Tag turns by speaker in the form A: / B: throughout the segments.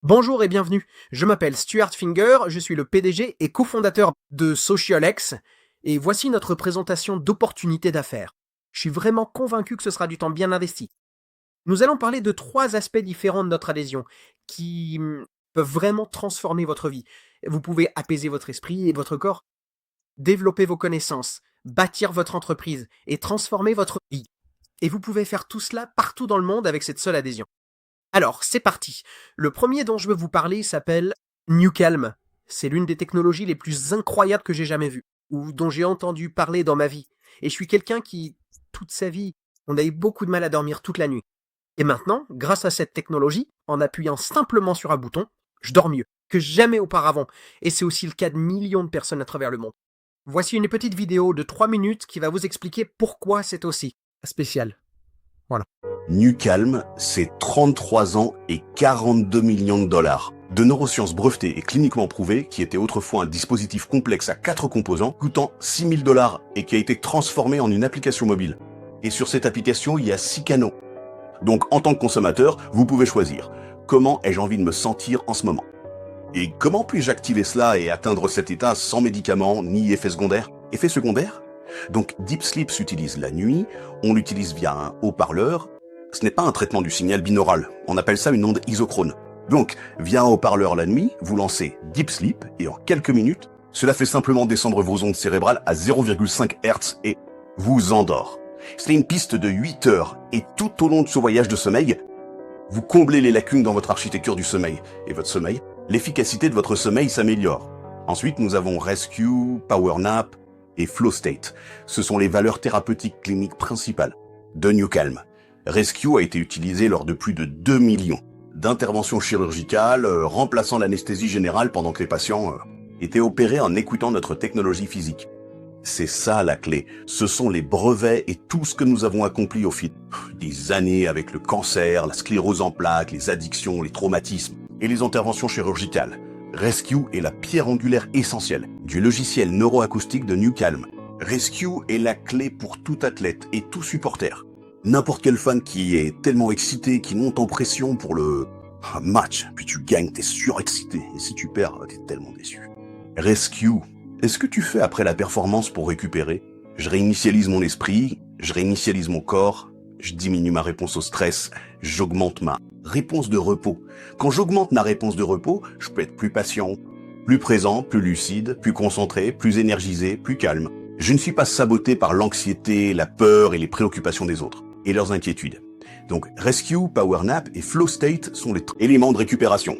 A: Bonjour et bienvenue, je m'appelle Stuart Finger, je suis le PDG et cofondateur de SocialX, et voici notre présentation d'opportunités d'affaires. Je suis vraiment convaincu que ce sera du temps bien investi. Nous allons parler de trois aspects différents de notre adhésion, qui peuvent vraiment transformer votre vie. Vous pouvez apaiser votre esprit et votre corps, développer vos connaissances, bâtir votre entreprise et transformer votre vie. Et vous pouvez faire tout cela partout dans le monde avec cette seule adhésion. Alors, c'est parti. Le premier dont je veux vous parler s'appelle NewCalm. C'est l'une des technologies les plus incroyables que j'ai jamais vues, ou dont j'ai entendu parler dans ma vie. Et je suis quelqu'un qui, toute sa vie, on a eu beaucoup de mal à dormir toute la nuit. Et maintenant, grâce à cette technologie, en appuyant simplement sur un bouton, je dors mieux que jamais auparavant. Et c'est aussi le cas de millions de personnes à travers le monde. Voici une petite vidéo de 3 minutes qui va vous expliquer pourquoi c'est aussi spécial. Voilà.
B: NewCalm, c'est 33 ans et 42 millions de dollars. De neurosciences brevetées et cliniquement prouvées, qui était autrefois un dispositif complexe à 4 composants, coûtant 6 000 dollars et qui a été transformé en une application mobile. Et sur cette application, il y a 6 canaux. Donc en tant que consommateur, vous pouvez choisir comment ai-je envie de me sentir en ce moment. Et comment puis-je activer cela et atteindre cet état sans médicaments ni effets secondaires? Effets secondaires? Donc Deep Sleep s'utilise la nuit, on l'utilise via un haut-parleur. Ce n'est pas un traitement du signal binaural, on appelle ça une onde isochrone. Donc, via un haut-parleur la nuit, vous lancez Deep Sleep et en quelques minutes, cela fait simplement descendre vos ondes cérébrales à 0,5 Hz et vous endort. C'est une piste de 8 heures et tout au long de ce voyage de sommeil, vous comblez les lacunes dans votre architecture du sommeil. Et votre sommeil, l'efficacité de votre sommeil s'améliore. Ensuite, nous avons Rescue, Power Nap et Flow State. Ce sont les valeurs thérapeutiques cliniques principales de NewCalm. Rescue a été utilisé lors de plus de 2 millions d'interventions chirurgicales remplaçant l'anesthésie générale pendant que les patients étaient opérés en écoutant notre technologie physique. C'est ça la clé, ce sont les brevets et tout ce que nous avons accompli au fil des années avec le cancer, la sclérose en plaques, les addictions, les traumatismes et les interventions chirurgicales. Rescue est la pierre angulaire essentielle du logiciel neuroacoustique de NewCalm. Rescue est la clé pour tout athlète et tout supporter. N'importe quel fan qui est tellement excité, qui monte en pression pour le match, puis tu gagnes, t'es surexcité, et si tu perds, t'es tellement déçu. Rescue, est-ce que tu fais après la performance pour récupérer? Je réinitialise mon esprit, je réinitialise mon corps, je diminue ma réponse au stress, j'augmente ma réponse de repos. Quand j'augmente ma réponse de repos, je peux être plus patient, plus présent, plus lucide, plus concentré, plus énergisé, plus calme. Je ne suis pas saboté par l'anxiété, la peur et les préoccupations des autres et leurs inquiétudes. Donc Rescue, Power Nap et Flow State sont les éléments de récupération.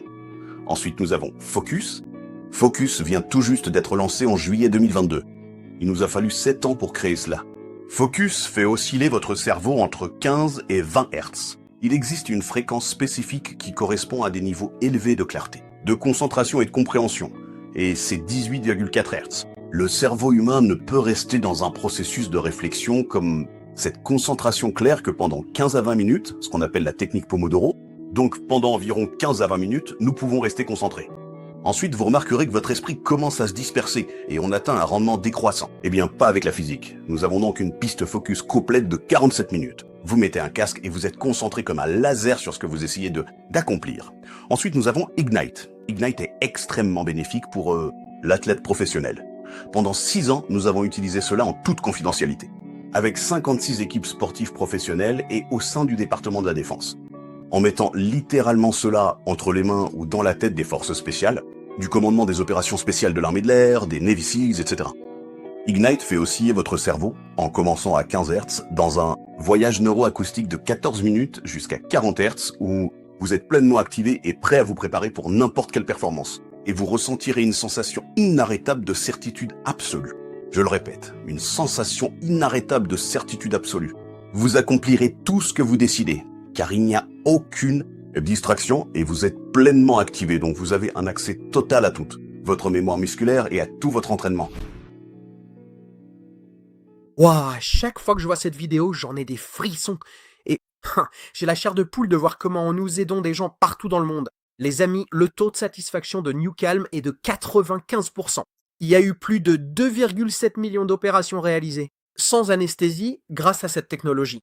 B: Ensuite, nous avons Focus. Focus vient tout juste d'être lancé en juillet 2022. Il nous a fallu 7 ans pour créer cela. Focus fait osciller votre cerveau entre 15 et 20 Hz. Il existe une fréquence spécifique qui correspond à des niveaux élevés de clarté, de concentration et de compréhension, et c'est 18,4 Hz. Le cerveau humain ne peut rester dans un processus de réflexion comme cette concentration claire que pendant 15 à 20 minutes, ce qu'on appelle la technique Pomodoro, donc pendant environ 15 à 20 minutes, nous pouvons rester concentrés. Ensuite, vous remarquerez que votre esprit commence à se disperser et on atteint un rendement décroissant. Eh bien, pas avec la physique. Nous avons donc une piste focus complète de 47 minutes. Vous mettez un casque et vous êtes concentré comme un laser sur ce que vous essayez d'accomplir. Ensuite, nous avons Ignite. Ignite est extrêmement bénéfique pour l'athlète professionnel. Pendant 6 ans, nous avons utilisé cela en toute confidentialité, avec 56 équipes sportives professionnelles et au sein du département de la défense. En mettant littéralement cela entre les mains ou dans la tête des forces spéciales, du commandement des opérations spéciales de l'armée de l'air, des Navy Seals, etc. Ignite fait osciller votre cerveau, en commençant à 15 Hz, dans un voyage neuroacoustique de 14 minutes jusqu'à 40 Hz, où vous êtes pleinement activé et prêt à vous préparer pour n'importe quelle performance. Et vous ressentirez une sensation inarrêtable de certitude absolue. Je le répète, une sensation inarrêtable de certitude absolue. Vous accomplirez tout ce que vous décidez, car il n'y a aucune distraction et vous êtes pleinement activé, donc vous avez un accès total à toute votre mémoire musculaire et à tout votre entraînement.
A: Waouh, chaque fois que je vois cette vidéo, j'en ai des frissons. Et j'ai la chair de poule de voir comment nous aidons des gens partout dans le monde. Les amis, le taux de satisfaction de NewCalm est de 95%. Il y a eu plus de 2,7 millions d'opérations réalisées, sans anesthésie, grâce à cette technologie.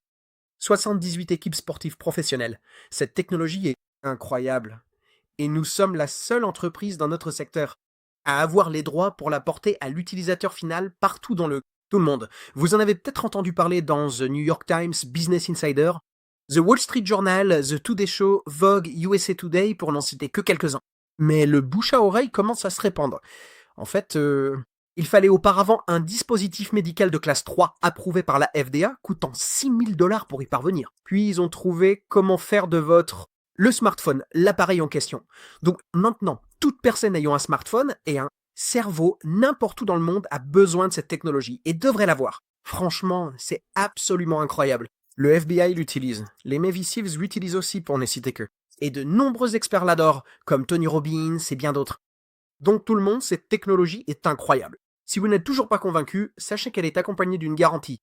A: 78 équipes sportives professionnelles. Cette technologie est incroyable. Et nous sommes la seule entreprise dans notre secteur à avoir les droits pour la porter à l'utilisateur final partout dans tout le monde. Vous en avez peut-être entendu parler dans The New York Times, Business Insider, The Wall Street Journal, The Today Show, Vogue, USA Today, pour n'en citer que quelques-uns. Mais le bouche à oreille commence à se répandre. En fait, il fallait auparavant un dispositif médical de classe 3 approuvé par la FDA, coûtant $6 000 pour y parvenir. Puis ils ont trouvé comment faire de le smartphone, l'appareil en question. Donc maintenant, toute personne ayant un smartphone et un cerveau n'importe où dans le monde a besoin de cette technologie et devrait l'avoir. Franchement, c'est absolument incroyable. Le FBI l'utilise, les Navy Seals l'utilisent aussi pour ne citer que. Et de nombreux experts l'adorent, comme Tony Robbins et bien d'autres. Donc tout le monde, cette technologie est incroyable. Si vous n'êtes toujours pas convaincu, sachez qu'elle est accompagnée d'une garantie.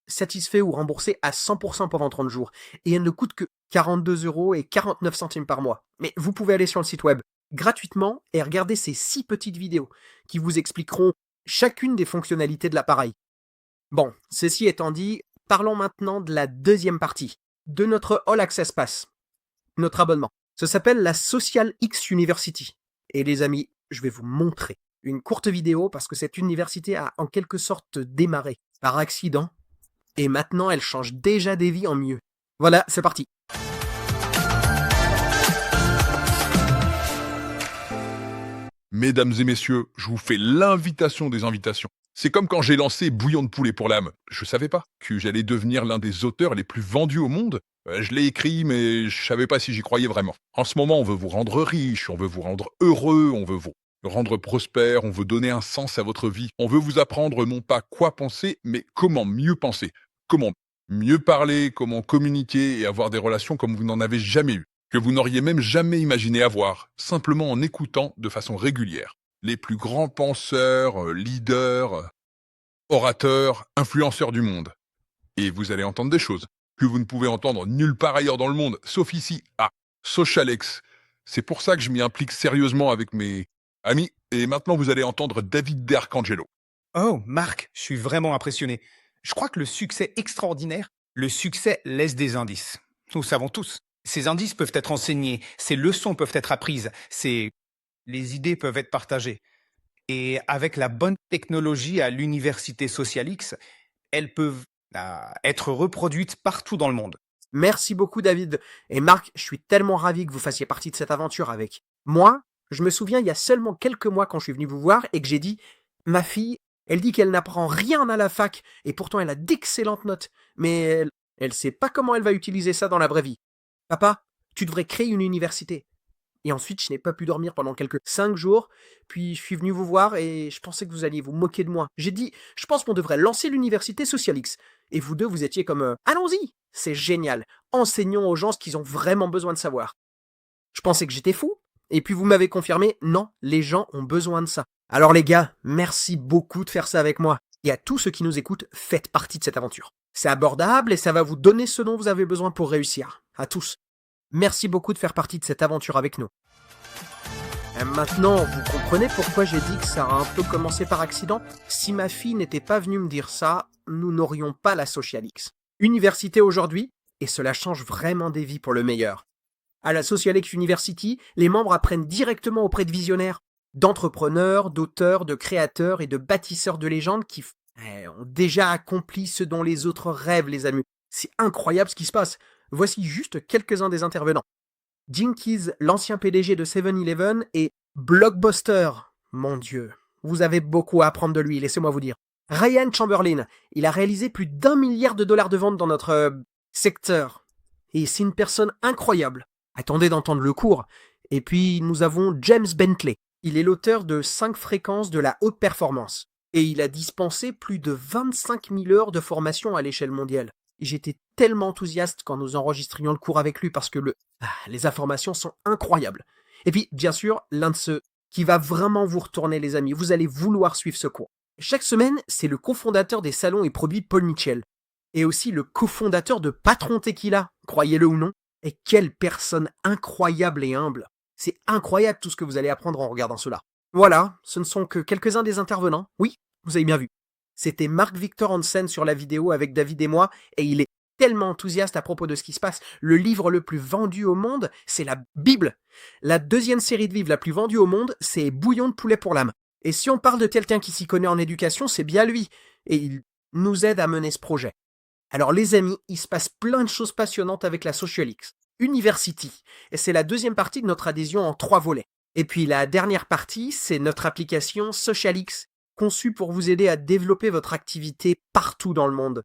A: Satisfait ou remboursé à 100% pendant 30 jours. Et elle ne coûte que 42,49 € par mois. Mais vous pouvez aller sur le site web gratuitement et regarder ces 6 petites vidéos qui vous expliqueront chacune des fonctionnalités de l'appareil. Bon, ceci étant dit, parlons maintenant de la deuxième partie, de notre All Access Pass, notre abonnement. Ça s'appelle la Social X University. Et les amis, je vais vous montrer une courte vidéo parce que cette université a en quelque sorte démarré par accident et maintenant elle change déjà des vies en mieux. Voilà, c'est parti.
C: Mesdames et messieurs, je vous fais l'invitation des invitations. C'est comme quand j'ai lancé Bouillon de poulet pour l'âme. Je savais pas que j'allais devenir l'un des auteurs les plus vendus au monde. Je l'ai écrit, mais je savais pas si j'y croyais vraiment. En ce moment, on veut vous rendre riche, on veut vous rendre heureux, on veut vous rendre prospère, on veut donner un sens à votre vie. On veut vous apprendre non pas quoi penser, mais comment mieux penser. Comment mieux parler, comment communiquer et avoir des relations comme vous n'en avez jamais eu. Que vous n'auriez même jamais imaginé avoir, simplement en écoutant de façon régulière les plus grands penseurs, leaders, orateurs, influenceurs du monde. Et vous allez entendre des choses que vous ne pouvez entendre nulle part ailleurs dans le monde, sauf ici, à Socialex. C'est pour ça que je m'y implique sérieusement avec mes amis. Et maintenant, vous allez entendre David D'Arcangelo.
D: Oh, Marc, je suis vraiment impressionné. Je crois que le succès extraordinaire, le succès laisse des indices. Nous le savons tous. Ces indices peuvent être enseignés, ces leçons peuvent être apprises, les idées peuvent être partagées. Et avec la bonne technologie à l'université Socialix, elles peuvent être reproduites partout dans le monde.
A: Merci beaucoup David. Et Marc, je suis tellement ravi que vous fassiez partie de cette aventure avec moi. Je me souviens il y a seulement quelques mois quand je suis venu vous voir et que j'ai dit « Ma fille, elle dit qu'elle n'apprend rien à la fac et pourtant elle a d'excellentes notes. Mais elle sait pas comment elle va utiliser ça dans la vraie vie. Papa, tu devrais créer une université. » Et ensuite, je n'ai pas pu dormir pendant quelques 5 jours. Puis je suis venu vous voir et je pensais que vous alliez vous moquer de moi. J'ai dit, je pense qu'on devrait lancer l'université Socialix. Et vous deux, vous étiez comme, allons-y, c'est génial. Enseignons aux gens ce qu'ils ont vraiment besoin de savoir. Je pensais que j'étais fou. Et puis vous m'avez confirmé, non, les gens ont besoin de ça. Alors les gars, merci beaucoup de faire ça avec moi. Et à tous ceux qui nous écoutent, faites partie de cette aventure. C'est abordable et ça va vous donner ce dont vous avez besoin pour réussir. À tous. Merci beaucoup de faire partie de cette aventure avec nous. Et maintenant, vous comprenez pourquoi j'ai dit que ça a un peu commencé par accident ? Si ma fille n'était pas venue me dire ça, nous n'aurions pas la Socialix. Université aujourd'hui, et cela change vraiment des vies pour le meilleur. À la Socialix University, les membres apprennent directement auprès de visionnaires, d'entrepreneurs, d'auteurs, de créateurs et de bâtisseurs de légendes qui ont déjà accompli ce dont les autres rêvent, les amis. C'est incroyable ce qui se passe. Voici juste quelques-uns des intervenants. Jinkies, l'ancien PDG de 7-Eleven, et Blockbuster. Mon Dieu, vous avez beaucoup à apprendre de lui, laissez-moi vous dire. Ryan Chamberlain, il a réalisé plus d'1 milliard de dollars de ventes dans notre secteur. Et c'est une personne incroyable. Attendez d'entendre le cours. Et puis, nous avons James Bentley. Il est l'auteur de 5 fréquences de la haute performance. Et il a dispensé plus de 25 000 heures de formation à l'échelle mondiale. J'étais tellement enthousiaste quand nous enregistrions le cours avec lui parce que les informations sont incroyables. Et puis, bien sûr, l'un de ceux qui va vraiment vous retourner, les amis. Vous allez vouloir suivre ce cours. Chaque semaine, c'est le cofondateur des salons et produits Paul Mitchell. Et aussi le cofondateur de Patron Tequila, croyez-le ou non. Et quelle personne incroyable et humble. C'est incroyable tout ce que vous allez apprendre en regardant cela. Voilà, ce ne sont que quelques-uns des intervenants. Oui, vous avez bien vu. C'était Marc Victor Hansen sur la vidéo avec David et moi, et il est tellement enthousiaste à propos de ce qui se passe. Le livre le plus vendu au monde, c'est la Bible. La deuxième série de livres la plus vendue au monde, c'est Bouillon de poulet pour l'âme. Et si on parle de quelqu'un qui s'y connaît en éducation, c'est bien lui. Et il nous aide à mener ce projet. Alors les amis, il se passe plein de choses passionnantes avec la SocialX. University. Et c'est la deuxième partie de notre adhésion en 3 volets. Et puis la dernière partie, c'est notre application SocialX, conçue pour vous aider à développer votre activité partout dans le monde.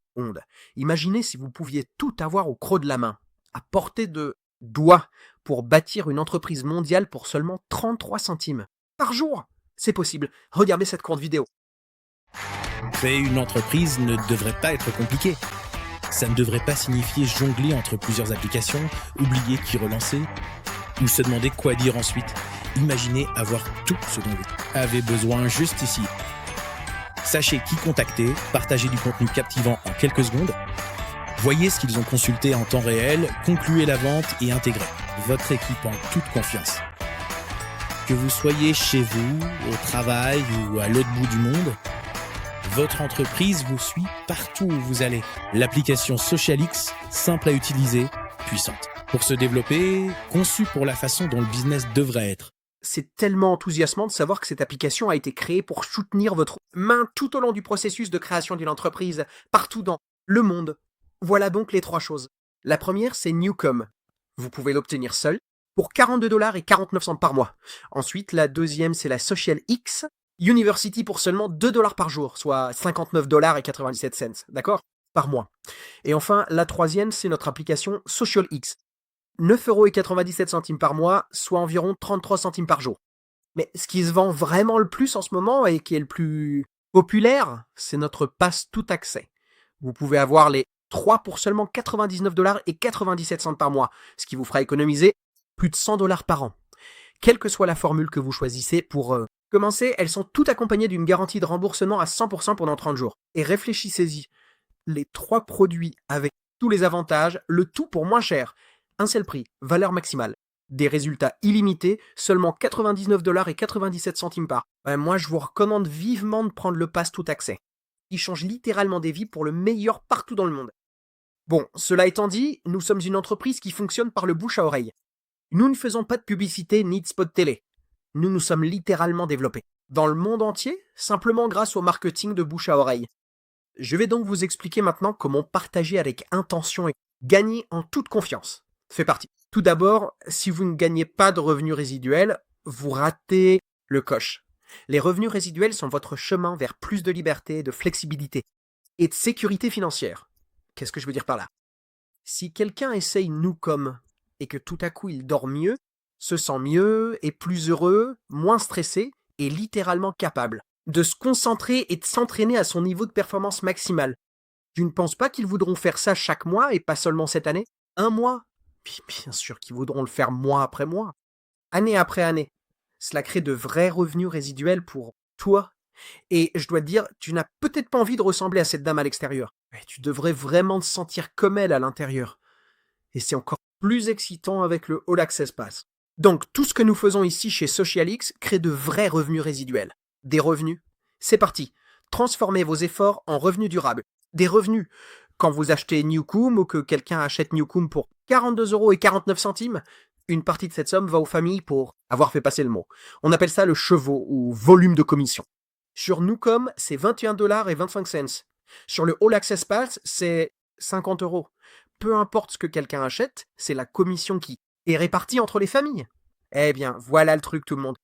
A: Imaginez si vous pouviez tout avoir au creux de la main, à portée de doigt, pour bâtir une entreprise mondiale pour seulement 33 centimes par jour. C'est possible. Regardez cette courte vidéo.
E: Créer une entreprise ne devrait pas être compliqué. Ça ne devrait pas signifier jongler entre plusieurs applications, oublier qui relancer, ou se demander quoi dire ensuite. Imaginez avoir tout ce dont vous avez besoin juste ici. Sachez qui contacter, partagez du contenu captivant en quelques secondes, voyez ce qu'ils ont consulté en temps réel, concluez la vente et intégrez votre équipe en toute confiance. Que vous soyez chez vous, au travail ou à l'autre bout du monde, votre entreprise vous suit partout où vous allez. L'application SocialX, simple à utiliser, puissante. Pour se développer, conçue pour la façon dont le business devrait être.
A: C'est tellement enthousiasmant de savoir que cette application a été créée pour soutenir votre main tout au long du processus de création d'une entreprise, partout dans le monde. Voilà donc les 3 choses. La première, c'est Newcom. Vous pouvez l'obtenir seul pour $42 et 49 cents par mois. Ensuite, la deuxième, c'est la SocialX University pour seulement $2 par jour, soit $59 et 97 cents, d'accord? Par mois. Et enfin, la troisième, c'est notre application SocialX. €9,97 par mois, soit environ 33 centimes par jour. Mais ce qui se vend vraiment le plus en ce moment et qui est le plus populaire, c'est notre pass tout accès. Vous pouvez avoir les 3 pour seulement $99 et 97 cents par mois, ce qui vous fera économiser plus de $100 par an. Quelle que soit la formule que vous choisissez pour commencer, elles sont toutes accompagnées d'une garantie de remboursement à 100% pendant 30 jours. Et réfléchissez-y, les 3 produits avec tous les avantages, le tout pour moins cher. Un seul prix, valeur maximale. Des résultats illimités, seulement $99 et 97 centimes par. Moi, je vous recommande vivement de prendre le pass tout accès. Il change littéralement des vies pour le meilleur partout dans le monde. Bon, cela étant dit, nous sommes une entreprise qui fonctionne par le bouche à oreille. Nous ne faisons pas de publicité ni de spot télé. Nous nous sommes littéralement développés. Dans le monde entier, simplement grâce au marketing de bouche à oreille. Je vais donc vous expliquer maintenant comment partager avec intention et gagner en toute confiance. Fait partie. Tout d'abord, si vous ne gagnez pas de revenus résiduels, vous ratez le coche. Les revenus résiduels sont votre chemin vers plus de liberté, de flexibilité et de sécurité financière. Qu'est-ce que je veux dire par là? Si quelqu'un essaye Newcom et que tout à coup il dort mieux, se sent mieux, est plus heureux, moins stressé et littéralement capable de se concentrer et de s'entraîner à son niveau de performance maximale. Je ne pense pas qu'ils voudront faire ça chaque mois et pas seulement cette année. 1 mois. Puis bien sûr qu'ils voudront le faire mois après mois, année après année. Cela crée de vrais revenus résiduels pour toi. Et je dois te dire, tu n'as peut-être pas envie de ressembler à cette dame à l'extérieur. Mais tu devrais vraiment te sentir comme elle à l'intérieur. Et c'est encore plus excitant avec le All Access Pass. Donc tout ce que nous faisons ici chez SocialX crée de vrais revenus résiduels. Des revenus. C'est parti. Transformez vos efforts en revenus durables. Des revenus. Quand vous achetez Newcom ou que quelqu'un achète Newcom pour €42 et 49 centimes, une partie de cette somme va aux familles pour avoir fait passer le mot. On appelle ça le chevaux ou volume de commission. Sur Newcom, c'est $21 et 25 cents. Sur le All Access Pass, c'est 50 €. Peu importe ce que quelqu'un achète, c'est la commission qui est répartie entre les familles. Eh bien, voilà le truc tout le monde.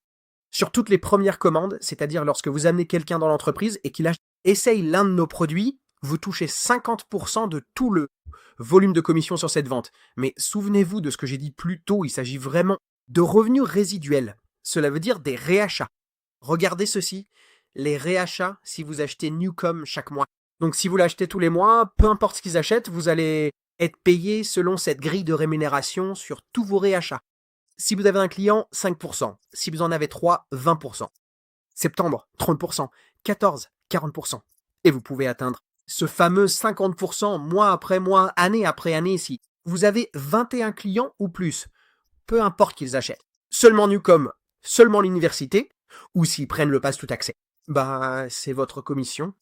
A: Sur toutes les premières commandes, c'est-à-dire lorsque vous amenez quelqu'un dans l'entreprise et qu'il essaye l'un de nos produits, vous touchez 50% de tout le volume de commission sur cette vente. Mais souvenez-vous de ce que j'ai dit plus tôt, il s'agit vraiment de revenus résiduels. Cela veut dire des réachats. Regardez ceci, les réachats si vous achetez Newcom chaque mois. Donc si vous l'achetez tous les mois, peu importe ce qu'ils achètent, vous allez être payé selon cette grille de rémunération sur tous vos réachats. Si vous avez un client, 5%. Si vous en avez 3, 20%. Septembre, 30%. 14, 40%. Et vous pouvez atteindre ce fameux 50% mois après mois, année après année si vous avez 21 clients ou plus. Peu importe qu'ils achètent. Seulement Newcom, seulement l'université, ou s'ils prennent le pass tout accès. C'est votre commission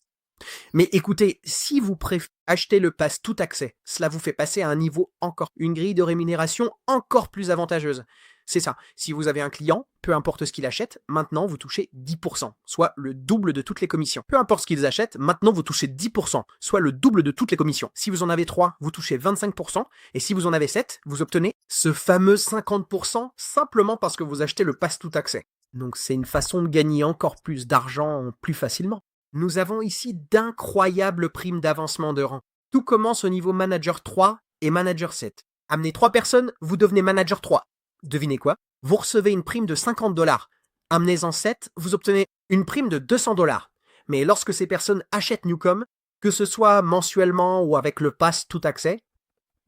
A: Mais écoutez, si vous préférez acheter le pass tout accès, cela vous fait passer à un niveau une grille de rémunération encore plus avantageuse. C'est ça, si vous avez un client, peu importe ce qu'il achète, maintenant vous touchez 10%, soit le double de toutes les commissions. Peu importe ce qu'ils achètent, maintenant vous touchez 10%, soit le double de toutes les commissions. Si vous en avez 3, vous touchez 25%, et si vous en avez 7, vous obtenez ce fameux 50% simplement parce que vous achetez le pass tout accès. Donc c'est une façon de gagner encore plus d'argent plus facilement. Nous avons ici d'incroyables primes d'avancement de rang. Tout commence au niveau manager 3 et manager 7. Amenez 3 personnes, vous devenez manager 3. Devinez quoi? Vous recevez une prime de $50. Amenez-en 7, vous obtenez une prime de $200. Mais lorsque ces personnes achètent Newcom, que ce soit mensuellement ou avec le pass tout accès,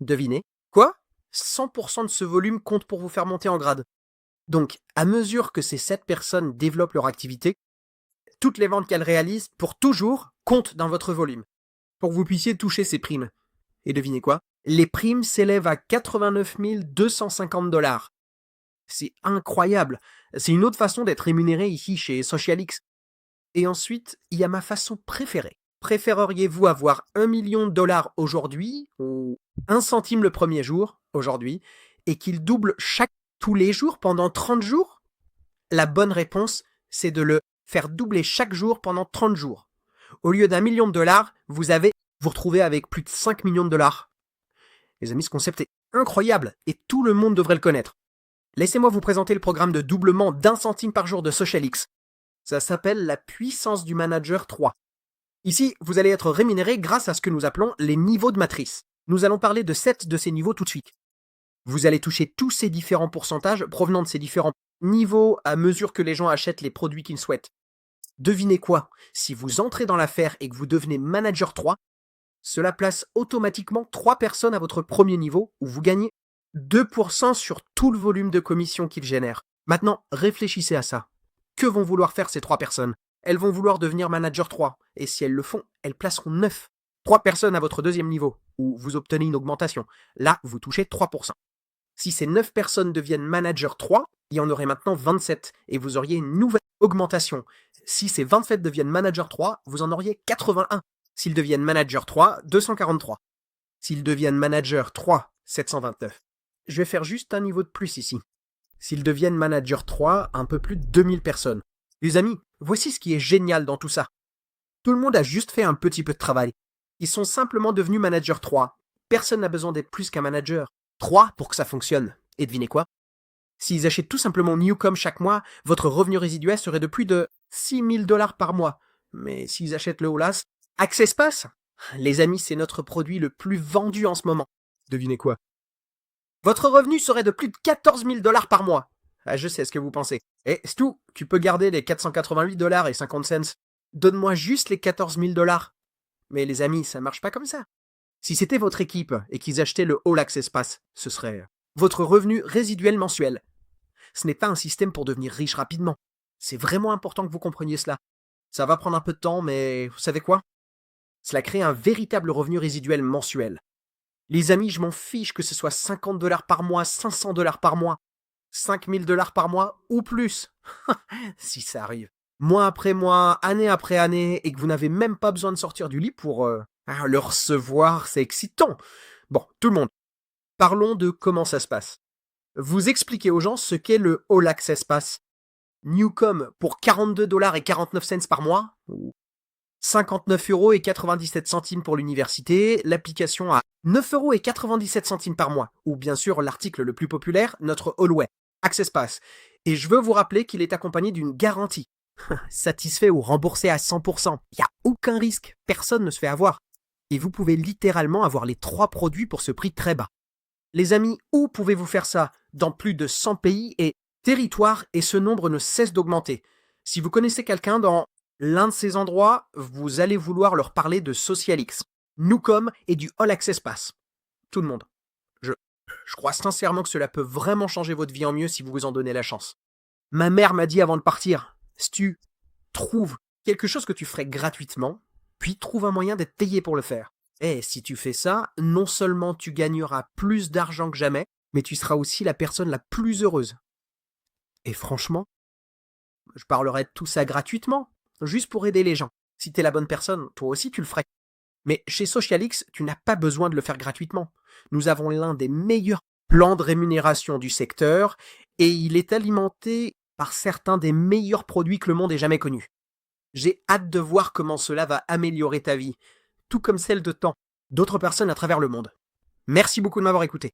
A: devinez quoi? 100% de ce volume compte pour vous faire monter en grade. Donc, à mesure que ces 7 personnes développent leur activité, toutes les ventes qu'elles réalisent, pour toujours, comptent dans votre volume, pour que vous puissiez toucher ces primes. Et devinez quoi? Les primes s'élèvent à $89 250. C'est incroyable. C'est une autre façon d'être rémunéré ici chez SocialX. Et ensuite, il y a ma façon préférée. Préféreriez-vous avoir $1 million aujourd'hui, ou 1 centime le premier jour, aujourd'hui, et qu'il double tous les jours pendant 30 jours? La bonne réponse, c'est de le faire doubler chaque jour pendant 30 jours. Au lieu d'$1 million, vous retrouvez avec plus de $5 millions. Les amis, ce concept est incroyable et tout le monde devrait le connaître. Laissez-moi vous présenter le programme de doublement d'1 centime par jour de SocialX. Ça s'appelle la puissance du manager 3. Ici, vous allez être rémunéré grâce à ce que nous appelons les niveaux de matrice. Nous allons parler de 7 de ces niveaux tout de suite. Vous allez toucher tous ces différents pourcentages provenant de ces différents niveaux à mesure que les gens achètent les produits qu'ils souhaitent. Devinez quoi? Si vous entrez dans l'affaire et que vous devenez manager 3, cela place automatiquement 3 personnes à votre premier niveau où vous gagnez 2% sur tout le volume de commission qu'ils génèrent. Maintenant, réfléchissez à ça. Que vont vouloir faire ces 3 personnes? Elles vont vouloir devenir manager 3, et si elles le font, elles placeront 3 personnes à votre deuxième niveau, où vous obtenez une augmentation. Là, vous touchez 3%. Si ces 9 personnes deviennent manager 3, il y en aurait maintenant 27, et vous auriez une nouvelle augmentation. Si ces 27 deviennent manager 3, vous en auriez 81. S'ils deviennent manager 3, 243. S'ils deviennent manager 3, 729. Je vais faire juste un niveau de plus ici. S'ils deviennent manager 3, un peu plus de 2000 personnes. Les amis, voici ce qui est génial dans tout ça. Tout le monde a juste fait un petit peu de travail. Ils sont simplement devenus manager 3. Personne n'a besoin d'être plus qu'un manager 3 pour que ça fonctionne. Et devinez quoi? S'ils achètent tout simplement Newcom chaque mois, votre revenu résiduel serait de plus de $6 000 par mois. Mais s'ils achètent le OLAS, AccessPass, les amis, c'est notre produit le plus vendu en ce moment. Devinez quoi? Votre revenu serait de plus de $14 000 par mois. Ah, je sais ce que vous pensez. Eh, Stu, tu peux garder les $488,50. Donne-moi juste les $14 000. Mais les amis, ça marche pas comme ça. Si c'était votre équipe et qu'ils achetaient le All Access Pass, ce serait votre revenu résiduel mensuel. Ce n'est pas un système pour devenir riche rapidement. C'est vraiment important que vous compreniez cela. Ça va prendre un peu de temps, mais vous savez quoi? Cela crée un véritable revenu résiduel mensuel. Les amis, je m'en fiche que ce soit $50 par mois, $500 par mois, $5 000 par mois ou plus. Si ça arrive. Mois après mois, année après année, et que vous n'avez même pas besoin de sortir du lit pour le recevoir, c'est excitant. Bon, tout le monde, parlons de comment ça se passe. Vous expliquez aux gens ce qu'est le All Access Pass. Newcom pour $42,49 par mois, ou 59,97 € pour l'université, l'application à 9,97 € par mois, ou bien sûr l'article le plus populaire, notre Allway, Access Pass. Et je veux vous rappeler qu'il est accompagné d'une garantie. Satisfait ou remboursé à 100%. Il n'y a aucun risque, personne ne se fait avoir. Et vous pouvez littéralement avoir les 3 produits pour ce prix très bas. Les amis, où pouvez-vous faire ça? Dans plus de 100 pays et territoires, et ce nombre ne cesse d'augmenter. Si vous connaissez quelqu'un dans l'un de ces endroits, vous allez vouloir leur parler de SocialX, Newcom et du All Access Pass. Tout le monde. Je crois sincèrement que cela peut vraiment changer votre vie en mieux si vous vous en donnez la chance. Ma mère m'a dit avant de partir, Stu, trouve quelque chose que tu ferais gratuitement, puis trouve un moyen d'être payé pour le faire. Et si tu fais ça, non seulement tu gagneras plus d'argent que jamais, mais tu seras aussi la personne la plus heureuse. Et franchement, je parlerai de tout ça gratuitement, juste pour aider les gens. Si t'es la bonne personne, toi aussi tu le ferais. Mais chez Socialix, tu n'as pas besoin de le faire gratuitement. Nous avons l'un des meilleurs plans de rémunération du secteur et il est alimenté par certains des meilleurs produits que le monde ait jamais connus. J'ai hâte de voir comment cela va améliorer ta vie, tout comme celle de tant d'autres personnes à travers le monde. Merci beaucoup de m'avoir écouté.